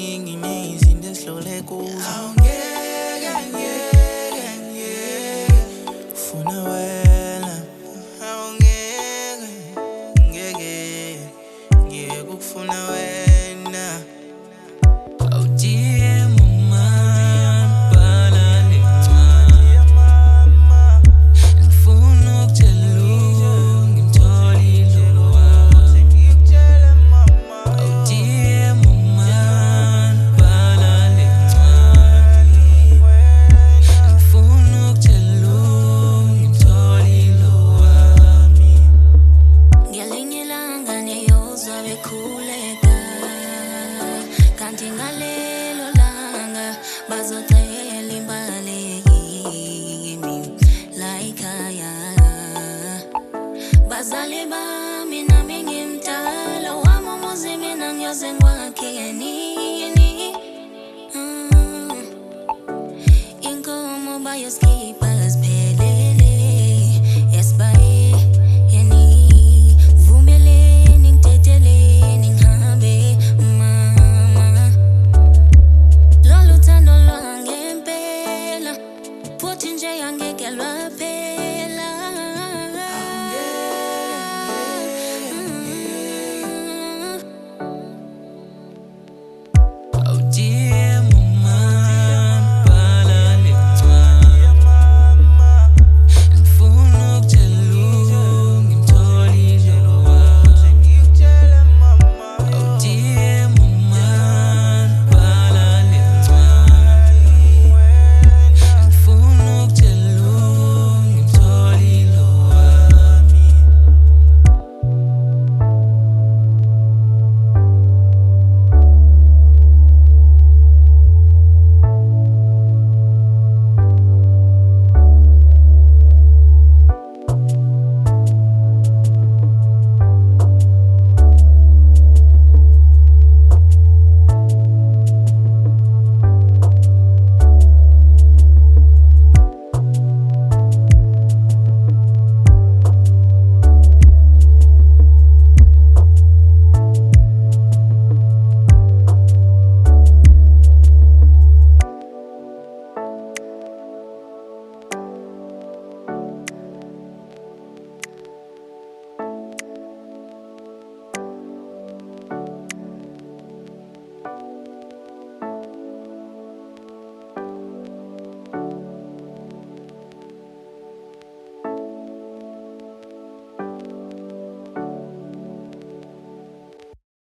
ziningi nezinto esihlole kuzo. Awungeke ufuna wena, ngeke ukufuna wena. Awudiye mama, bhala lencwadi, ngifuna ukutshela ngimtholile wami. Awudiye mama, bhala lencwadi, ngifuna ukutshela ngimtholile wami. Ngelinye ilanga niyozwa bekhuleka, kanti ngalelo langa bazocela imbaleki kimi la ekhaya. Bazali bami nami ngimdala, wami umuzi mina ngiyoze ngiwakheke nini. Inkomo bayoskipha